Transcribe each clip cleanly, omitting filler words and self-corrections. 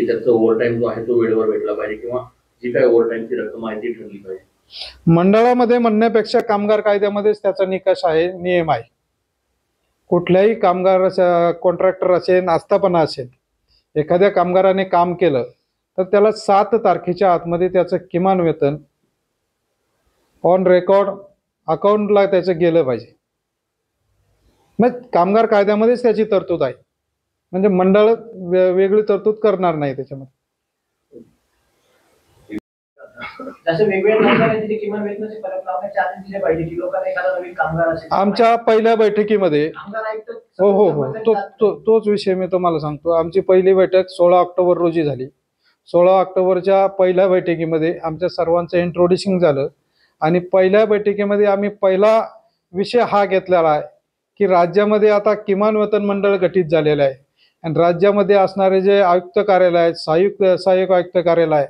की त्याचा ओव्हरटाईम जो आहे तो वेळेवर भेटला पाहिजे किंवा जी काही ओव्हरटाईमची रक्कम आहे ती ठरली पाहिजे? मंडळामध्ये म्हणण्यापेक्षा कामगार कायद्यामध्येच त्याचा निकष आहे, नियम आहे. कुठल्याही कामगार कॉन्ट्रॅक्टर असेल, आस्थापना असेल, एखाद्या कामगाराने काम केलं तर त्याला 7 तारखेच्या आतमध्ये त्याचं किमान वेतन ऑन रेकॉर्ड अकाउंटला त्याचं गेलं पाहिजे. मग कामगार कायद्यामध्येच त्याची तरतूद आहे. म्हणजे मंडळ वेगळी तरतूद करणार नाही त्याच्यामध्ये. आमच्या पहिल्या बैठकीमध्ये तोच विषय मी तुम्हाला सांगतो. आमची पहिली बैठक 16 ऑक्टोबर रोजी झाली. 16 ऑक्टोबरच्या पहिल्या बैठकीमध्ये आमच्या सर्वांचं इंट्रोड्युसिंग झालं आणि पहिल्या बैठकीमध्ये आम्ही पहिला विषय हा घेतलेला आहे की राज्यामध्ये आता किमान वेतन मंडळ गठीत झालेलं आहे आणि राज्यामध्ये असणारे जे आयुक्त कार्यालय आहेत, सहाय्यक आयुक्त कार्यालय,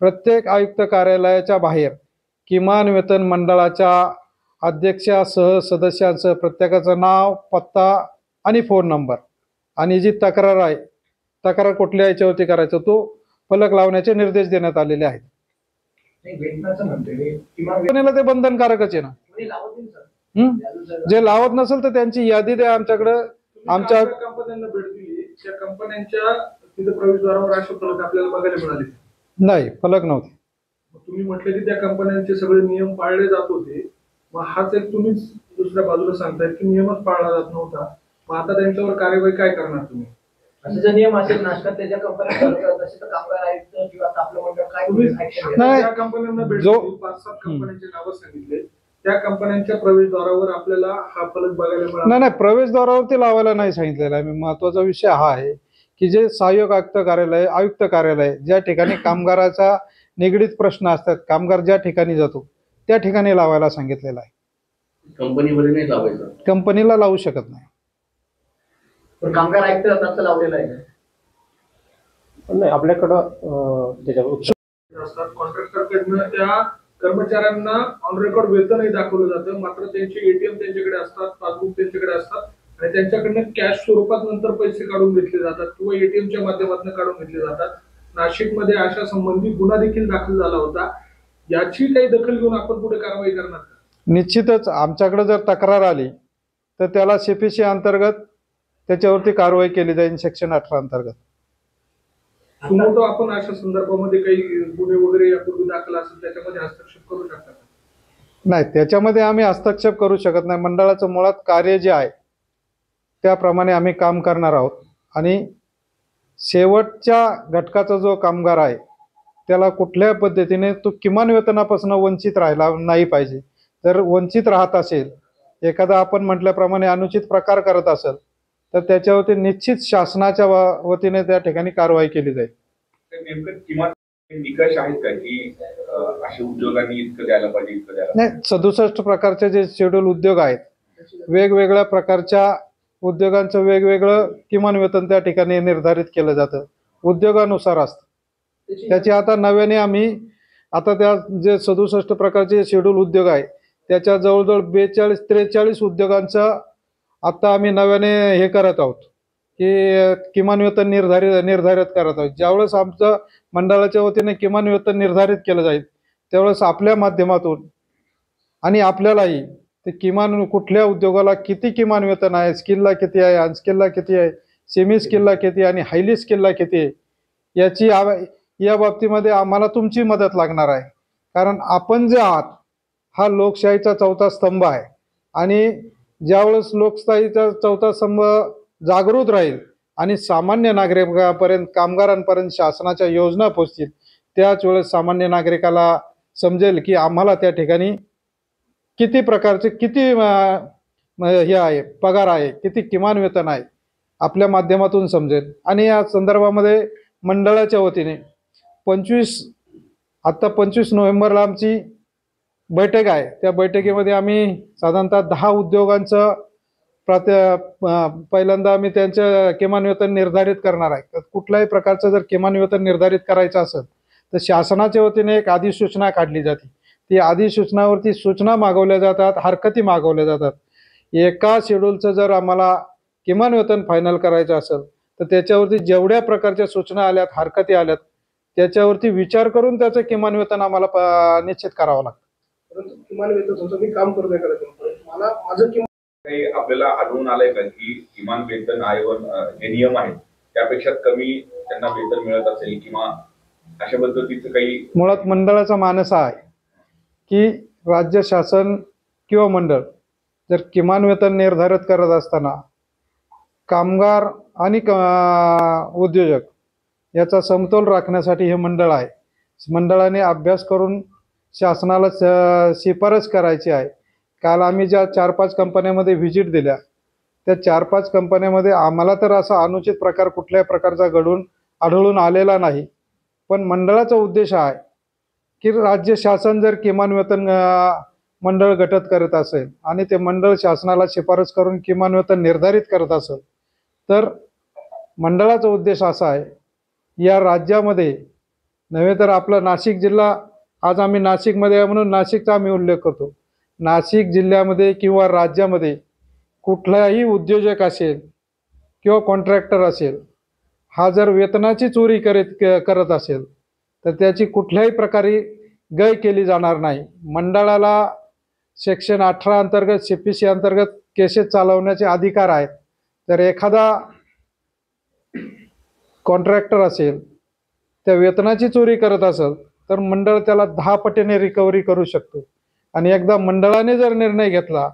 प्रत्येक आयुक्त कार्यालयाच्या बाहेर किमान वेतन मंडळाच्या अध्यक्षासह सदस्यांसह प्रत्येकाचं नाव, पत्ता आणि फोन नंबर आणि जी तक्रार आहे, तक्रार कुठल्या याच्यावरती करायचं तो फलक लावण्याचे निर्देश देण्यात आलेले आहेत. ते बंधनकारकच आहे ना. जे लावत नसेल तर त्यांची यादी द्या आमच्याकडे. आमच्या कंपन्यांना भेट दिली, त्या कंपन्यांच्या तिथे प्रवेशद्वारावर अशा फलक आपल्याला बघायला मिळाले नाही, फलक नव्हते. तुम्ही म्हटलं की त्या कंपन्यांचे सगळे नियम पाळले जात होते, मग हाच एक तुम्हीच दुसऱ्या बाजूला सांगतायत की नियमच पाळला जात नव्हता. मग आता त्यांच्यावर कार्यवाही काय करणार तुम्ही? असे जर नियम असेल नाशकात त्याच्या कंपन्या कामगार आयुक्त किंवा आपलं मंडळ काय त्या कंपन्यांना भेट दिली, 5-7 कंपन्यांचे नावं सांगितले, त्या कंपन्यांच्या प्रवेशद्वारावर आपल्याला हा फलक बघायला मिळाला? नाही, प्रवेशद्वारावरती लावायला नाही सांगितलेलं आहे. महत्वाचा विषय हा आहे की जे सहाय्यक आयुक्त कार्यालय, आयुक्त कार्यालय, ज्या ठिकाणी कामगाराचा निगडीत प्रश्न असतात, कामगार ज्या ठिकाणी जातो त्या ठिकाणी लावायला सांगितलेलं आहे. कंपनीमध्ये नाही लावायचं? कंपनीला लावू शकत नाही. कामगार आयुक्त लावलेला आहे नाही आपल्याकडं कॉन्ट्रॅक्टरकडनं त्या कर्मचाऱ्यांना ऑन रेकॉर्ड वेतनही दाखवलं जातं, मात्र त्यांचे एटीएम त्यांच्याकडे असतात, पासबुक त्यांच्याकडे असतात आणि त्यांच्याकडनं कॅश स्वरूपात नंतर पैसे काढून घेतले जातात किंवा एटीएमच्या माध्यमातून काढून घेतले जातात. नाशिकमध्ये अशा संबंधी गुन्हा देखील दाखल झाला होता. याची काही दखल घेऊन आपण पुढे कारवाई करणार? निश्चितच आमच्याकडे जर तक्रार आली तर त्याला सीपीसी अंतर्गत त्याच्यावरती कारवाई केली जाईल, सेक्शन 18 अंतर्गत. सुमोटो आपण अशा संदर्भामध्ये काही गुन्हे वगैरे यापूर्वी दाखल असेल त्याच्यामध्ये हस्तक्षेप करू शकता? नाही, त्याच्यामध्ये आम्ही हस्तक्षेप करू शकत नाही. मंडळाचं मुळात कार्य जे आहे त्याप्रमाणे आम्ही काम करणार आहोत आणि शेवटच्या घटकाचा जो कामगार आहे त्याला कुठल्या पद्धतीने तो किमान वेतनापासून वंचित राहायला नाही पाहिजे. जर वंचित राहत असेल, एखादा आपण म्हटल्याप्रमाणे अनुचित प्रकार करत असेल तर त्याच्यावरती निश्चित शासनाच्या वतीने त्या ठिकाणी कारवाई केली जाईल. नेमकं किमान निकष आहेत का की अशा उद्योगांनी इतकं द्यायला पाहिजे, इतकं द्यायला? नाही, 67 प्रकारचे जे शेड्यूल उद्योग आहेत, वेगवेगळ्या प्रकारच्या उद्योगांचं वेगवेगळं किमान वेतन त्या ठिकाणी निर्धारित केलं जातं, उद्योगानुसार असतं. त्याची आता नव्याने आम्ही आता त्या जे 67 प्रकारचे शेड्यूल उद्योग आहे त्याच्या जवळजवळ 42-43 उद्योगांचं आता आम्ही नव्याने हे करत आहोत की किमान वेतन निर्धारित करत आहोत. ज्यावेळेस आमचं मंडळाच्या वतीने किमान वेतन निर्धारित केलं जाईल त्यावेळेस आपल्या माध्यमातून आणि आपल्यालाही ते किमान कुठल्या उद्योगाला किती किमान वेतन आहे, स्किलला किती आहे, अनस्किलला किती आहे, सेमी स्किलला किती आणि हायली स्किलला किती आहे, याची या बाबतीमध्ये आम्हाला तुमची मदत लागणार आहे. कारण आपण जे आहात हा लोकशाहीचा 4था स्तंभ आहे आणि ज्यावेळेस लोकशाहीचा 4था स्तंभ जागृत राहील आणि सामान्य नागरिकांपर्यंत, कामगारांपर्यंत शासनाच्या योजना पोहोचतील त्याच वेळेस सामान्य नागरिकाला समजेल की आम्हाला त्या ठिकाणी किती प्रकारचे किती हे आहे, पगार आहे, किती किमान वेतन आहे, आपल्या माध्यमातून समजेल. आणि या संदर्भामध्ये मंडळाच्या वतीने 25 नोव्हेंबरला आमची बैठक आहे. त्या बैठकीमध्ये आम्ही साधारणतः 10 उद्योगांचं पहिल्यांदा आम्ही त्यांचं किमान वेतन निर्धारित करणार आहे. कुठल्याही प्रकारचं जर किमान वेतन निर्धारित करायचं असेल तर शासनाच्या वतीने एक अधिसूचना काढली जाते. ती अधिसूचनावरती सूचना मागवल्या जातात, हरकती मागवल्या जातात. एका शेड्यूलचं जर आम्हाला किमान वेतन फायनल करायचं असेल तर त्याच्यावरती जेवढ्या प्रकारच्या सूचना आल्यात, हरकती आल्यात, त्याच्यावरती विचार करून त्याचं किमान वेतन आम्हाला निश्चित करावं लागतं. परंतु किमान वेतन समजा मी काम करतोय मला माझं किमान काही आपल्याला आढळून आलंय का की किमान वेतन आयोग जे नियम आहेत त्यापेक्षा कमी त्यांना वेतन मिळत असेल किंवा अशा पद्धतीचं काही? मुळात मंडळाचा मानस हा आहे की राज्य शासन किंवा मंडळ जर किमान वेतन निर्धारित करत असताना कामगार आणि उद्योजक याचा समतोल राखण्यासाठी हे मंडळ आहे. मंडळाने अभ्यास करून शासनाला शिफारस करायची आहे. काल आम्ही ज्या 4-5 कंपन्यांमध्ये व्हिजिट दिल्या त्या 4-5 कंपन्यांमध्ये आम्हाला तर असा अनुचित प्रकार कुठल्याही प्रकारचा आढळून आलेला नाही. पण मंडळाचा उद्देश आहे की राज्य शासन जर किमान वेतन मंडळ गटत करत असेल आणि ते मंडळ शासनाला शिफारस करून किमान वेतन निर्धारित करत असेल तर मंडळाचा उद्देश असा आहे या राज्यामध्ये नव्हे तर आपला नाशिक जिल्हा, आज आम्ही नाशिकमध्ये आहे म्हणून नाशिकचा आम्ही उल्लेख करतो, नाशिक जिल्ह्यामध्ये किंवा राज्यामध्ये कुठलाही उद्योजक असेल किंवा कॉन्ट्रॅक्टर असेल हा जर वेतनाची चोरी करत असेल तर त्याची कुठल्याही प्रकारे गय केली जाणार नाही. मंडळाला सेक्शन 18 अंतर्गत CPC अंतर्गत केसेस चालवण्याचे अधिकार आहेत. तर एखादा कॉन्ट्रॅक्टर असेल त्या वेतनाची चोरी करत असेल तर मंडळ त्याला 10 पटीने रिकव्हरी करू शकतो. आणि एकदा मंडळाने जर निर्णय घेतला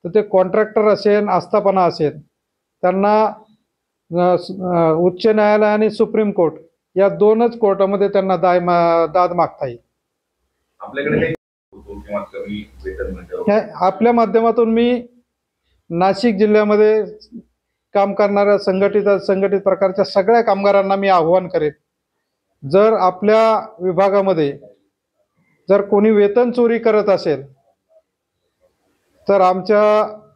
तर ते कॉन्ट्रॅक्टर असेल, आस्थापना असेल, त्यांना उच्च न्यायालय आणि सुप्रीम कोर्ट या 2च कोर्टामध्ये त्यांना दाद मागता येईल. आपल्याकडे काही किंवा कमी वेतन मिळतं? आपल्या माध्यमातून मी नाशिक जिल्ह्यामध्ये काम करणाऱ्या संघटित प्रकारच्या सगळ्या कामगारांना मी आव्हान करेन, जर आपल्या विभागामध्ये जर कोणी वेतन चोरी करत असेल तर आमच्या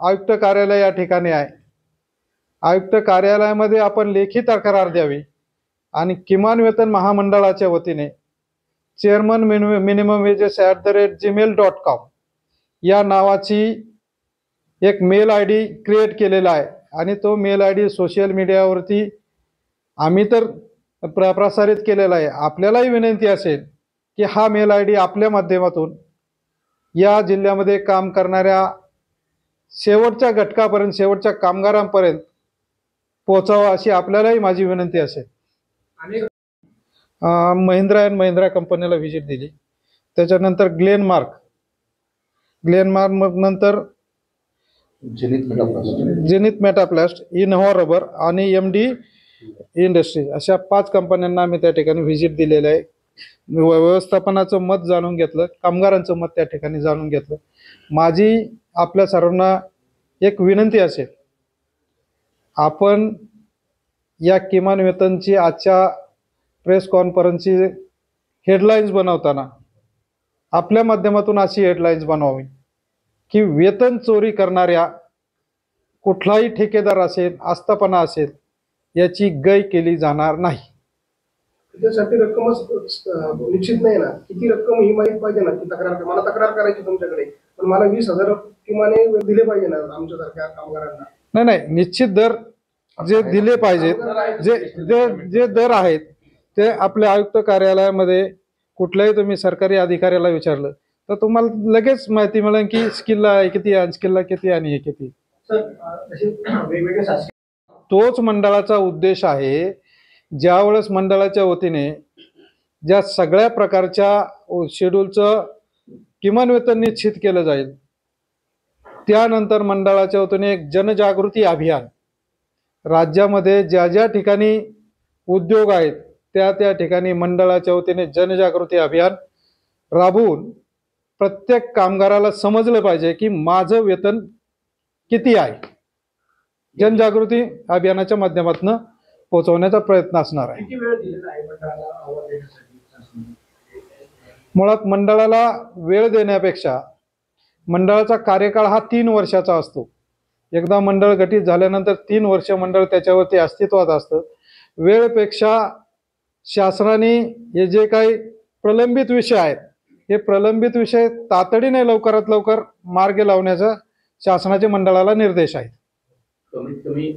आयुक्त कार्यालय या ठिकाणी आहे. आयुक्त कार्यालयामध्ये आपण लेखी तक्रार द्यावी आणि किमान वेतन महामंडळाच्या वतीने चेअरमन मिनिमम वेजेस @gmail.com या नावाची एक मेल ID क्रिएट केलेला आहे आणि तो मेल ID सोशल मीडियावरती आम्ही तर प्रसारित केलेला आहे. आपल्यालाही विनंती असेल की हा मेल ID आपल्या माध्यमातून या जिल्ह्यामध्ये काम करणाऱ्या शेवटच्या घटकापर्यंत, शेवटच्या कामगारांपर्यंत पोहोचावा अशी आपल्यालाही माझी विनंती असेल. महिंद्रा अँड महिंद्रा कंपनीला व्हिजिट दिली, त्याच्यानंतर ग्लेनमार्क नंतर जेनिथ मेटाप्लास्ट, इनोव्हा रबर आणि MD इंडस्ट्री अशा 5 कंपन्यांना आम्ही त्या ठिकाणी व्हिजिट दिलेलं आहे. व्यवस्थापनाचं मत जाणून घेतलं, कामगारांचं मत त्या ठिकाणी जाणून घेतलं. माझी आपल्या सर्वांना एक विनंती असेल, आपण या किमान वेतनची आजच्या प्रेस कॉन्फरन्सची हेडलाईन्स बनवताना आपल्या माध्यमातून अशी हेडलाईन्स बनवावी की वेतन चोरी करणाऱ्या कुठलाही ठेकेदार असेल, आस्थापना असेल याची गय केली जाणार नाही. त्यासाठी रक्कमच निश्चित नाही ना, किती रक्कम ही माहीत पाहिजे ना. ती मला तक्रार करायची तुमच्याकडे, पण मला 20,000 किमाने दिले पाहिजे ना आमच्यासारख्या कामगारांना. नाही, निश्चित दर जे दिले पाहिजेत, जे दर आहेत ते आपल्या आयुक्त कार्यालयामध्ये कुठल्याही तुम्ही सरकारी अधिकाऱ्याला विचारलं तर तुम्हाला लगेच माहिती मिळेल की स्किलला किती, अनस्किलला किती आणि हे किती. तोच मंडळाचा उद्देश आहे. ज्यावेळेस मंडळाच्या वतीने ज्या सगळ्या प्रकारच्या शेड्यूलचं किमान वेतन निश्चित केलं जाईल त्यानंतर मंडळाच्या वतीने एक जनजागृती अभियान राज्यामध्ये ज्या ठिकाणी उद्योग आहेत त्या ठिकाणी मंडळाच्या वतीने जनजागृती अभियान राबवून प्रत्येक कामगाराला समजलं पाहिजे की माझं वेतन किती आहे. जनजागृती अभियानाच्या माध्यमातून पोहोचवण्याचा प्रयत्न असणार आहे. किती वेळ दिलेला आहे मंडळाला आव्हान देण्यासाठी? मुळात मंडळाला वेळ देण्यापेक्षा मंडळाचा कार्यकाळ हा 3 वर्षाचा असतो. एकदा मंडळ गठीत झाल्यानंतर 3 वर्ष मंडळ त्याच्यावरती अस्तित्वात असतं. वेळपेक्षा शासनाने हे जे काही प्रलंबित विषय आहेत हे प्रलंबित विषय तातडीने लवकरात लवकर मार्गी लावण्याचा शासनाचे मंडळाला निर्देश आहेत. कमीत कमी